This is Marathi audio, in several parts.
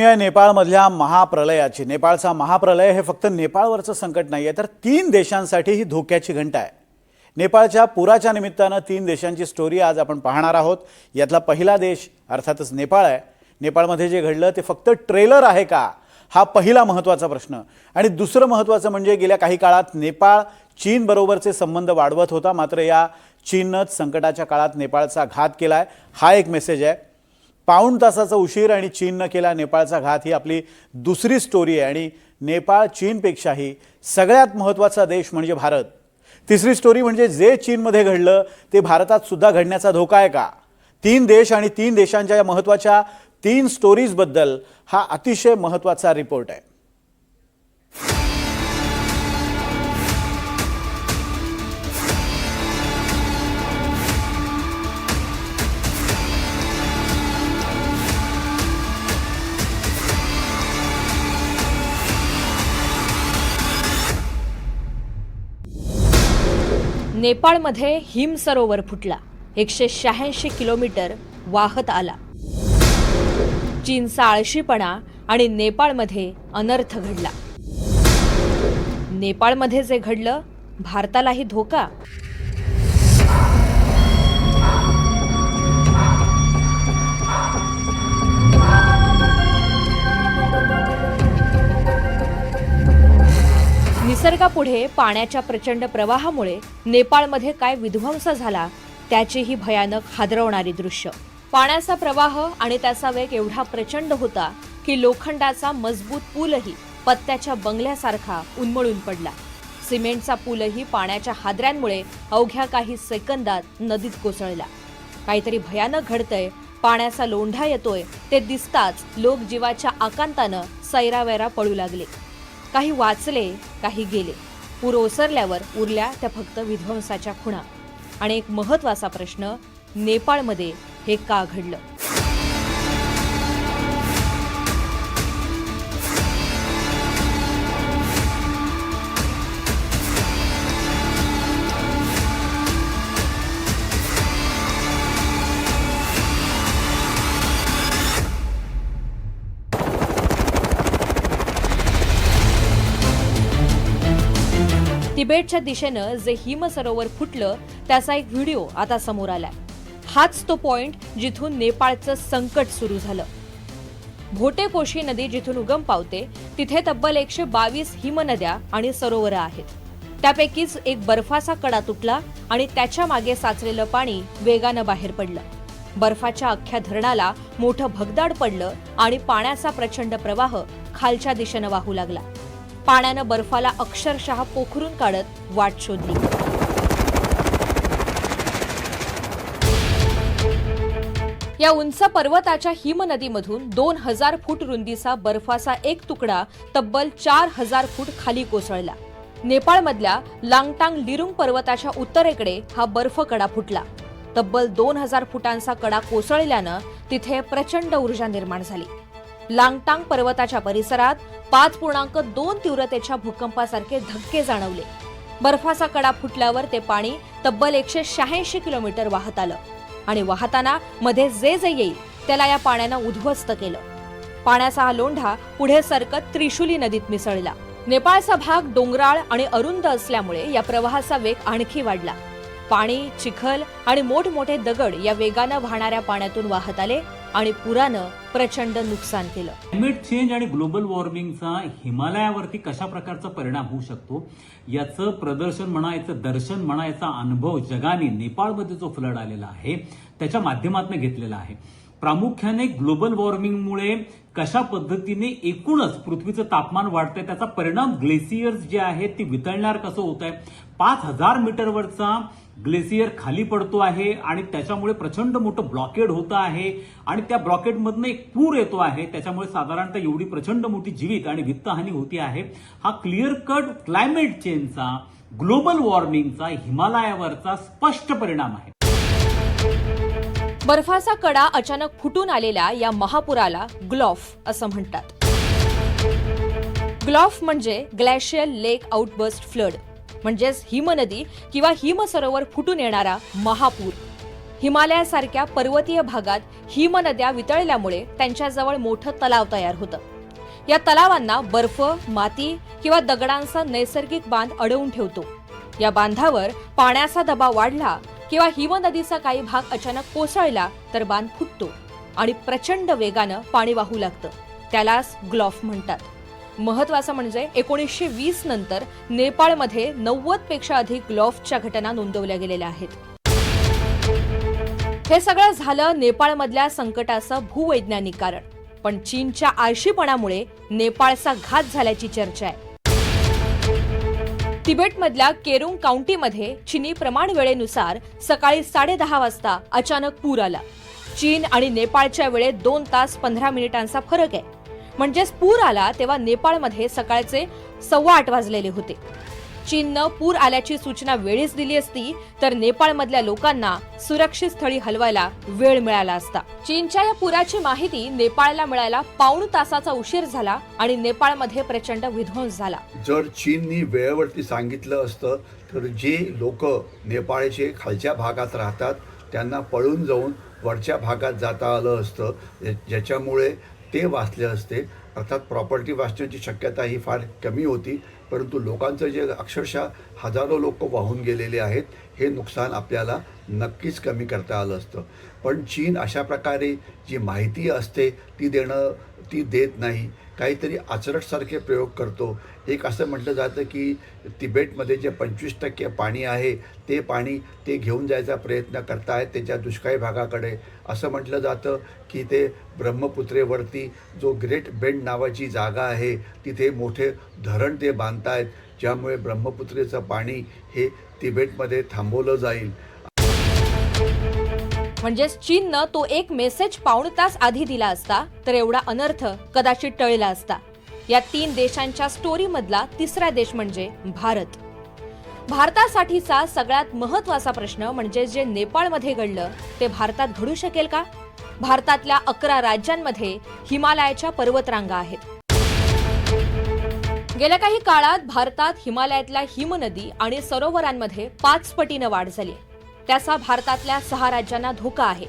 नेपाळमधल्या महाप्रलयाची नेपाळचा महाप्रलय हे फक्त नेपाळवरचं संकट नाहीये तर 3 देशांसाठी ही धोक्याची घंटा आहे। नेपाळच्या पुराच्या निमित्तानं 3 देशांची स्टोरी आज आपण पाहणार आहोत। यातला पहिला देश अर्थातच नेपाळ आहे। नेपाळमध्ये जे घडलं ते फक्त ट्रेलर आहे का हा पहिला महत्त्वाचा प्रश्न। आणि दुसरं महत्त्वाचं म्हणजे गेल्या काही काळात नेपाळ चीन बरोबरचे संबंध वाढवत होता, मात्र या चीननंच संकटाच्या काळात नेपाळचा घात केलाय हा एक मेसेज आहे। पाऊण तासाचा उशीर आणि चीननं केला नेपाळचा घात ही आपली दुसरी स्टोरी आहे। आणि नेपाळ चीनपेक्षाही सगळ्यात महत्त्वाचा देश म्हणजे भारत। तिसरी स्टोरी म्हणजे जे चीनमध्ये घडलं ते भारतात सुद्धा घडण्याचा धोका आहे का। 3 देश आणि 3 देशांच्या या महत्त्वाच्या 3 स्टोरीजबद्दल हा अतिशय महत्त्वाचा रिपोर्ट आहे। नेपाळमध्ये हिम सरोवर फुटला, 186 किलोमीटर वाहत आला। चीनचा आळशीपणा आणि नेपाळमध्ये अनर्थ घडला। नेपाळमध्ये जे घडलं भारतालाही धोका। निसर्गापुढे पाण्याच्या प्रचंड प्रवाहामुळे नेपाळमध्ये काय विध्वंस झाला त्याचीही भयानक हादरवणारी दृश्य। पाण्याचा प्रवाह आणि त्याचा वेग एवढा प्रचंड होता की लोखंडाचा मजबूत पूलही पत्त्याच्या बंगल्यासारखा उन्मळून पडला। सिमेंटचा पूलही पाण्याच्या हादऱ्यांमुळे अवघ्या काही सेकंदात नदीत कोसळला। काहीतरी भयानक घडतंय, पाण्याचा लोंढा येतोय ते दिसताच लोक जीवाच्या आकांतानं सैरावैरा पळू लागले। काही वाचले, काही गेले। पूर ओसरल्यावर उरल्या त्या फक्त विध्वंसाच्या खुणा। आणि एक महत्त्वाचा प्रश्न, नेपाळमध्ये हे का घडलं। तिबेटच्या दिशेनं जे हिम सरोवर फुटलं त्याचा एक व्हिडिओ आता समोर आलाय। हाच तो पॉइंट जिथून नेपाळचं संकट सुरू झालं। भोटेकोशी नदी जिथून उगम पावते तिथे तब्बल 122 हिमनद्या आणि सरोवर आहेत। त्यापैकीच एक बर्फाचा कडा तुटला आणि त्याच्या मागे साचलेलं पाणी वेगानं बाहेर पडलं। बर्फाच्या अख्ख्या धरणाला मोठं भगदाड पडलं आणि पाण्याचा प्रचंड प्रवाह खालच्या दिशेनं वाहू लागला। पाण्यानं बर्फाला अक्षरशः पोखरून काढत वाट शोधली। या उंच पर्वताच्या हिमनदीमधून 2000 फूट रुंदीचा बर्फाचा एक तुकडा तब्बल 4000 फूट खाली कोसळला। नेपाळमधल्या लांगटांग लिरुंग पर्वताच्या उत्तरेकडे हा बर्फ कडा फुटला। तब्बल 2000 फुटांचा कडा कोसळल्यानं तिथे प्रचंड ऊर्जा निर्माण झाली। लांगटांग पर्वताच्या परिसरात 5.2 तीव्रतेच्या भूकंपासारखे धक्के जाणवले। बर्फाचा कडा फुटल्यावर ते पाणी तब्बल 186 किलोमीटर वाहत आलं आणि वाहताना मध्ये जे येईल त्याला या पाण्यानं उद्ध्वस्त केलं। पाण्याचा हा लोंढा पुढे सरकत त्रिशुली नदीत मिसळला। नेपाळचा भाग डोंगराळ आणि अरुंद असल्यामुळे या प्रवाहाचा वेग आणखी वाढला। पाणी, चिखल आणि मोठमोठे दगड या वेगानं वाहणाऱ्या पाण्यातून वाहत आले आणि पुरानं प्रचंड नुकसान केलं। क्लायमेट चेंज आणि ग्लोबल वॉर्मिंगचा हिमालयावरती कशा प्रकारचा परिणाम होऊ शकतो याचं प्रदर्शन म्हणा, याचं दर्शन म्हणा, याचा अनुभव जगाने नेपाळमध्ये जो फ्लड आलेला आहे त्याच्या माध्यमातून घेतलेला आहे। प्रामुख्याने ग्लोबल वॉर्मिंगमुळे कशा पद्धतीने एकूणच पृथ्वीचं तापमान वाढतंय, त्याचा परिणाम ग्लेसियर्स जे आहेत ती वितळणार कसं होत आहे। 5000 मीटरवरचा ग्लेसियर खाली पडतो आहे आणि त्याच्यामुळे प्रचंड मोठं ब्लॉकेड होतं आहे आणि त्या ब्लॉकेडमधनं एक पूर येतो आहे। त्याच्यामुळे साधारणतः एवढी प्रचंड मोठी जीवित आणि वित्तहानी होती आहे। हा क्लिअर कट क्लायमेट चेंजचा, ग्लोबल वॉर्मिंगचा हिमालयावरचा स्पष्ट परिणाम आहे। बर्फाचा कडा अचानक फुटून आलेल्या या महापुराला ग्लॉफ असं म्हणतात। ग्लॉफ म्हणजे ग्लेशियल लेक आउटबर्स्ट फ्लड, म्हणजेच हिमनदी किंवा हिमसरोवर फुटून येणारा महापूर। हिमालयासारख्या पर्वतीय भागात हिमनद्या वितळल्यामुळे त्यांच्याजवळ मोठं तलाव तयार होतं. या तलावांना बर्फ, माती किंवा दगडांचा नैसर्गिक बांध अडवून ठेवतो. या बांधावर पाण्याचा दबाव वाढला किंवा हिमनदीचा काही भाग अचानक कोसळला तर बांध फुटतो आणि प्रचंड वेगानं पाणी वाहू लागतं. त्यालाच ग्लॉफ म्हणतात. महत्वाचं म्हणजे 1920 नंतर नेपाळमध्ये 90 पेक्षा अधिक ग्लॉफच्या घटना नोंदवल्या गेलेल्या आहेत. हे सगळं झालं नेपाळमधल्या संकटाचं भूवैज्ञानिक कारण. पण चीनच्या आळशीपणामुळे नेपाळचा घात झाल्याची चर्चा आहे. तिबेटमधल्या केरुंग काउंटीमध्ये चीनी प्रमाण वेळेनुसार सकाळी 10:30 वाजता अचानक पूर आला. चीन आणि नेपाळच्या वेळेत 2 तास 15 मिनिटांचा फरक आहे. म्हणजेच पूर आला तेव्हा नेपाळमध्ये सकाळचे 8:15 वाजलेले होते. चीननं पूर आल्याची सूचना वेळीच दिली असती तर नेपाळमधल्या लोकांना सुरक्षित स्थळी हलवायला वेळ मिळाला असता. चीनच्या या पुराची माहिती नेपाळला मिळायला पाऊण तासाचा उशीर झाला आणि नेपाळमध्ये प्रचंड विध्वंस झाला. जर चीननी वेळेवरती सांगितलं असतं तर जे लोक नेपाळचे खालच्या भागात राहतात त्यांना पळून जाऊन वरच्या भागात जाता आलं असतं, ज्याच्यामुळे ते वाचले असते. अर्थात प्रॉपर्टी वाचण्याची शक्यता ही फार कमी होती, परंतु लोकांचं जे अक्षरशः हजारो लोक वाहून गेलेले आहेत हे नुकसान आपल्याला नक्कीच कमी करता आलं असतं. पण चीन अशा प्रकारे जी माहिती असते ती देत नाही. काहीतरी आचरटसारखे प्रयोग करतो. एक असं म्हटलं जातं की तिबेटमध्ये जे 25% पाणी आहे ते पाणी ते घेऊन जायचा प्रयत्न करतायत त्यांच्या दुष्काळी भागाकडे. असं म्हटलं जातं की ते ब्रह्मपुत्रेवरती जो ग्रेट बेंड नावाची जागा आहे तिथे मोठे धरण ते बांधतायत, ज्यामुळे ब्रह्मपुत्रेचं पाणी हे तिबेटमध्ये थांबवलं जाईल. म्हणजेच चीननं तो एक मेसेज पाऊण तास आधी दिला असता तर एवढा अनर्थ कदाचित टळला असता. या 3 देशांच्या स्टोरीमधला तिसरा देश म्हणजे भारत. भारतासाठीचा सगळ्यात महत्वाचा प्रश्न म्हणजे जे नेपाळमध्ये घडलं ते भारतात घडू शकेल का? भारतातल्या 11 राज्यांमध्ये हिमालयाच्या पर्वतरांगा आहेत. गेल्या काही काळात भारतात हिमालयातल्या हिमनदी आणि सरोवरांमध्ये 5 पटीनं वाढ झाली. त्याचा भारतातल्या 6 राज्यांना धोका आहे.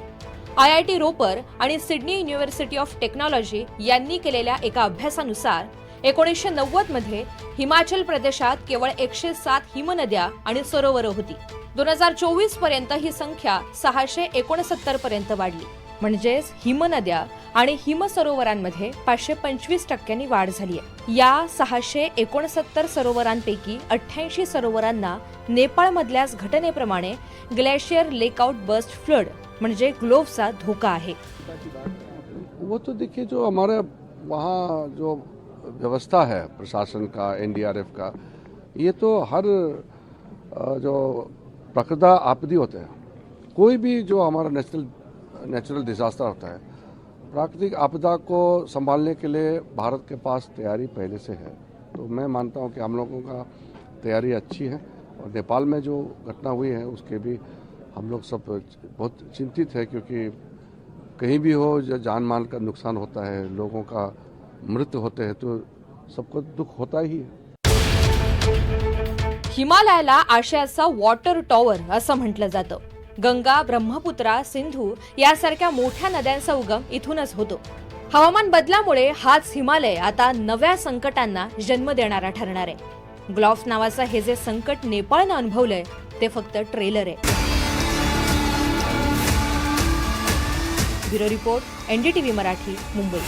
IIT रोपर आणि सिडनी युनिव्हर्सिटी ऑफ टेक्नॉलॉजी यांनी केलेल्या एका अभ्यासानुसार 1990 मध्ये हिमाचल प्रदेशात केवळ 107 हिमनद्या आणि सरोवरं होती. 2024 पर्यंत ही संख्या 669 पर्यंत वाढली. म्हणजेच हिमनद्या आणि हिमसरोवरांमध्ये 525% वाढ झाली आहे. या 669 सरोवरांपैकी 88 सरोवरांना नेपाळमधल्याच घटनेप्रमाणे ग्लेशियर लेकआउट बर्स्ट फ्लड म्हणजे ग्लोव्हचा धोका आहे. वो तो देखिए जो हमारे वहाँ जो व्यवस्था है प्रशासन का, NDRF का, ये तो हर जो प्राकृतिक आपदा होते हैं, कोई भी जो हमारा नेचुरल डिजास्टर होता है, प्राकृतिक आपदा को संभालने के लिए भारत के पास तैयारी पहले से है. तो मैं मानता हूँ कि हम लोगों का तैयारी अच्छी है. और नेपाल में जो घटना हुई है उसके भी हम लोग सब बहुत चिंतित है, क्योंकि कहीं भी हो जो जान माल का नुकसान होता है, लोगों का मृत्यु होते हैं, तो सबको दुख होता ही है. हिमालयाला आशियाचा वॉटर टॉवर असं म्हटलं जातं. गंगा, ब्रह्मपुत्रा, सिंधू यासारख्या मोठ्या नद्यांचा उगम इथूनच होतो. हवामान बदलामुळे हाच हिमालय आता नव्या संकटांना जन्म देणारा ठरणार आहे. ग्लॉफ नावाचं हे जे संकट नेपाळनं अनुभवलंय ते फक्त ट्रेलर आहे. Bureau report, NDTV Marathi, Mumbai.